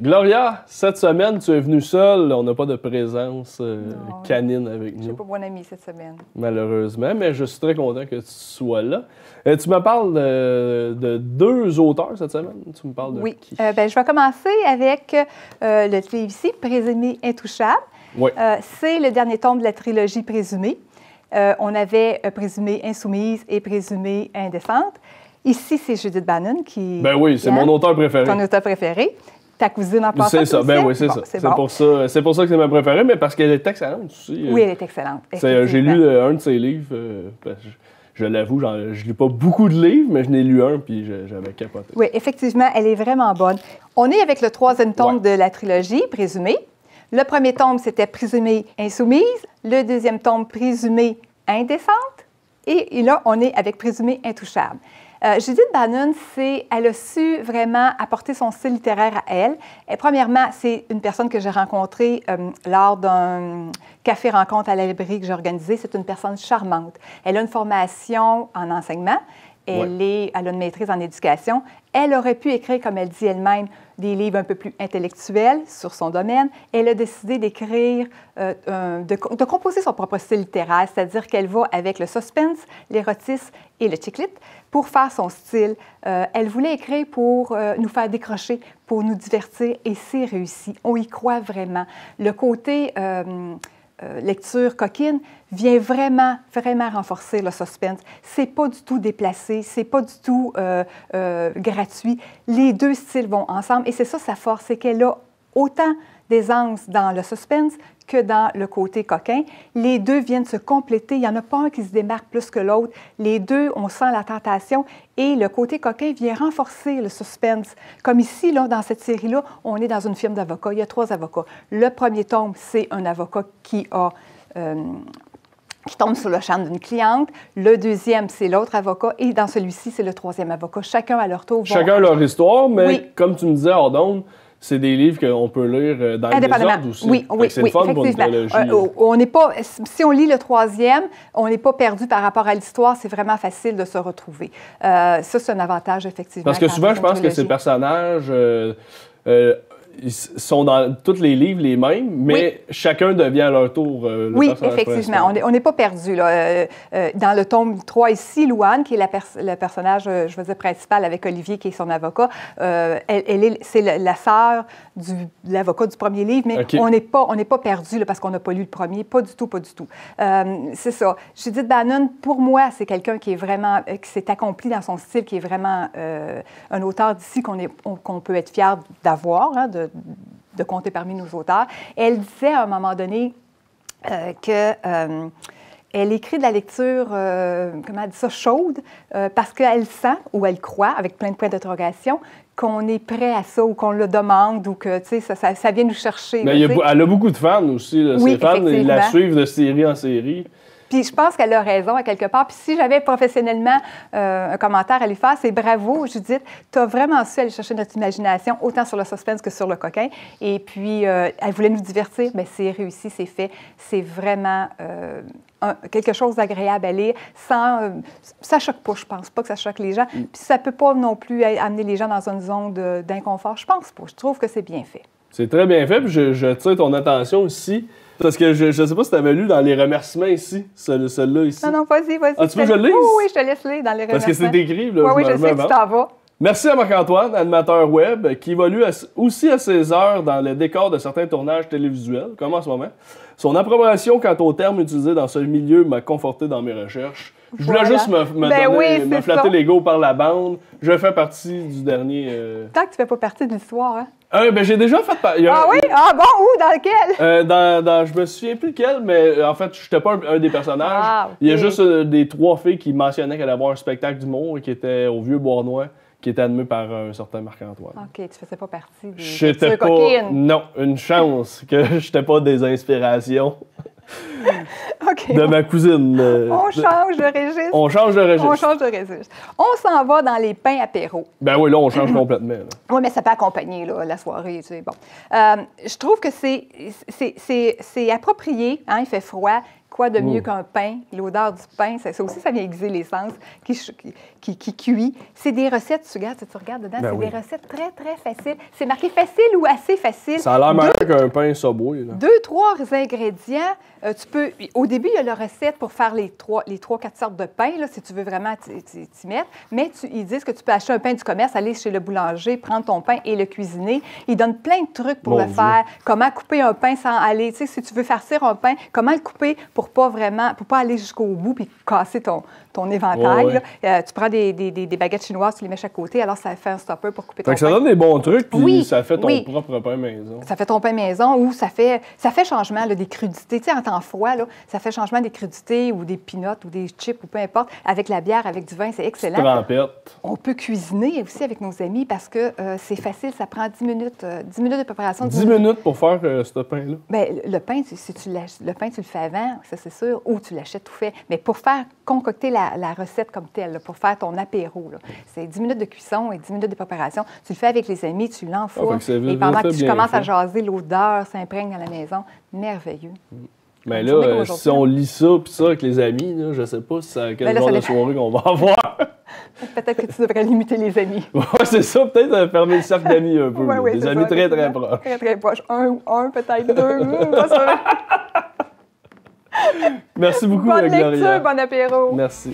Gloria, cette semaine, tu es venue seule. On n'a pas de présence canine avec nous. Je n'ai pas mon ami cette semaine. Malheureusement, mais je suis très content que tu sois là. Tu me parles de deux auteurs cette semaine. Tu me parles de qui? Je vais commencer avec le livre ici, Présumé intouchable. Oui. C'est le dernier tome de la trilogie Présumé. On avait Présumé insoumise et Présumé indécente. Ici, c'est Judith Bannon qui... Ben oui, c'est mon auteur préféré. Ton auteur préféré. Ta cousine en passant. C'est ça, ben oui, c'est ça. C'est pour ça que c'est ma préférée, mais parce qu'elle est excellente aussi. Oui, elle est excellente. J'ai lu un de ses livres. Je l'avoue, je ne lis pas beaucoup de livres, mais je n'ai lu un, puis j'avais capoté. Oui, effectivement, elle est vraiment bonne. On est avec le troisième tome de la trilogie, Présumé. Le premier tome, c'était Présumé insoumise. Le deuxième tome, Présumé indécente. Et là, on est avec Présumé intouchable. Judith Bannon, elle a su vraiment apporter son style littéraire à elle. Et premièrement, c'est une personne que j'ai rencontrée lors d'un café-rencontre à la librairie que j'ai organisé. C'est une personne charmante. Elle a une formation en enseignement. Elle a une maîtrise en éducation. Elle aurait pu écrire, comme elle dit elle-même, des livres un peu plus intellectuels sur son domaine. Elle a décidé d'écrire, de composer son propre style littéraire, c'est-à-dire qu'elle va avec le suspense, l'érotisme et le chick lit pour faire son style. Elle voulait écrire pour nous faire décrocher, pour nous divertir, et c'est réussi. On y croit vraiment. Le côté lecture coquine vient vraiment, vraiment renforcer le suspense. C'est pas du tout déplacé, c'est pas du tout gratuit. Les deux styles vont ensemble et c'est ça sa force, c'est qu'elle a autant d'aisance dans le suspense que dans le côté coquin. Les deux viennent se compléter. Il n'y en a pas un qui se démarque plus que l'autre. Les deux, on sent la tentation et le côté coquin vient renforcer le suspense. Comme ici, là, dans cette série-là, on est dans une firme d'avocats. Il y a 3 avocats. Le premier tome, c'est un avocat qui tombe sur le champ d'une cliente. Le deuxième, c'est l'autre avocat. Et dans celui-ci, c'est le troisième avocat. Chacun à leur tour. Chacun leur histoire, mais comme tu me disais, Ordonne, c'est des livres qu'on peut lire dans le désordre aussi. Oui, c'est le fun pour une trilogie. On n'est pas, si on lit le troisième, on n'est pas perdu par rapport à l'histoire. C'est vraiment facile de se retrouver. Ça, c'est un avantage, effectivement. Parce que souvent, je pense que ces personnages ils sont dans tous les livres les mêmes, mais chacun devient à leur tour le personnage effectivement. On n'est pas perdu. Là. Dans le tome 3 ici, Louane, qui est le personnage, je veux dire, principal avec Olivier, qui est son avocat, c'est la sœur de l'avocat du premier livre, mais on n'est pas perdu là, parce qu'on n'a pas lu le premier. Pas du tout, pas du tout. C'est ça. Judith Bannon, pour moi, c'est quelqu'un qui est vraiment, qui s'est accompli dans son style, qui est vraiment un auteur d'ici qu'on peut être fier d'avoir, hein, de compter parmi nos auteurs. Elle disait à un moment donné qu'elle écrit de la lecture, comment elle dit ça, chaude, parce qu'elle sent, ou elle croit, avec plein de points d'interrogation, qu'on est prêt à ça, ou qu'on le demande, ou que ça vient nous chercher. Mais elle a beaucoup de fans aussi. Là. Ses fans, ils la suivent de série en série. Puis je pense qu'elle a raison à quelque part. Puis si j'avais professionnellement un commentaire à lui faire, c'est bravo, Judith, tu as vraiment su aller chercher notre imagination, autant sur le suspense que sur le coquin. Et puis, elle voulait nous divertir, mais c'est réussi, c'est fait. C'est vraiment quelque chose d'agréable à lire. Ça choque pas, je pense pas que ça choque les gens. Puis ça peut pas non plus amener les gens dans une zone d'inconfort. Je pense pas. Je trouve que c'est bien fait. C'est très bien fait. Puis je tire ton attention ici. Parce que je ne sais pas si tu avais lu dans les remerciements ici, celui-là ici. Non, vas-y. Ah, tu veux que je le lise? Oui, je te laisse lire dans les remerciements. Parce que c'est écrit, là. Oui, je sais que tu t'en vas. Merci à Marc-Antoine, animateur web, qui évolue aussi à ses heures dans le décor de certains tournages télévisuels, comme en ce moment. Son approbation quant aux termes utilisés dans ce milieu m'a conforté dans mes recherches. Je voulais juste me flatter l'ego par la bande. Je fais partie du dernier... Tant que tu fais pas partie de l'histoire, hein? J'ai déjà fait... oui? Ah bon? Où? Dans lequel? Je me souviens plus lequel, mais en fait, je n'étais pas un des personnages. Ah, okay. Il y a juste des 3 filles qui mentionnaient qu'elle allait avoir un spectacle d'humour qui était au Vieux-Bournois, qui était animé par un certain Marc-Antoine. OK, tu faisais pas partie des coquines. Non, une chance que je n'étais pas des inspirations. De ma cousine. On change de registre. On change de registre. On s'en va dans les pains apéro. Ben oui, là, on change complètement. Oui, mais ça peut accompagner là, la soirée. Tu sais, bon. Je trouve que c'est approprié. Hein, il fait froid. Quoi de mieux qu'un pain? L'odeur du pain, ça aussi, ça vient aiguiser les sens, qui cuit. C'est des recettes, tu regardes dedans, c'est des recettes très, très faciles. C'est marqué facile ou assez facile. Ça a l'air meilleur qu'un pain Subway. 2-3 ingrédients. Au début, il y a la recette pour faire les 3-4 sortes de pain, là, si tu veux vraiment t'y mettre. Mais ils disent que tu peux acheter un pain du commerce, aller chez le boulanger, prendre ton pain et le cuisiner. Ils donnent plein de trucs pour le faire. Comment couper un pain sans aller, tu sais, si tu veux farcir un pain, comment le couper pour pas aller jusqu'au bout puis casser ton éventail. Tu prends des baguettes chinoises, tu les mets chaque côté, alors ça fait un stopper pour couper ton pain. Ça donne des bons trucs, puis ça fait ton propre pain maison. Ça fait ton pain maison ou ça fait changement là, des crudités. Tu sais, en temps froid, là, ça fait changement des crudités ou des peanuts ou des chips ou peu importe. Avec la bière, avec du vin, c'est excellent. Trempette. On peut cuisiner aussi avec nos amis parce que c'est facile, ça prend 10 minutes, 10 minutes de préparation. 10 minutes pour faire ce pain-là? Bien, le pain, tu le fais avant, ça c'est sûr, ou tu l'achètes tout fait. Mais pour faire concocter la recette comme telle, là, pour faire ton apéro, c'est 10 minutes de cuisson et 10 minutes de préparation. Tu le fais avec les amis, tu l'enfournes. Et pendant que tu commences à jaser, l'odeur s'imprègne dans la maison. Merveilleux. Mais là, si on lit ça, puis ça avec les amis, là, je sais pas quel genre de soirée qu'on va avoir. Peut-être que tu devrais limiter les amis. Oui, c'est ça. Peut-être fermer le cercle d'amis un peu. Des amis très, très proches. Très, très proches. Un peut-être deux. Pas sûr. Merci beaucoup, Bonne Gloria. lecture, bon apéro. Merci.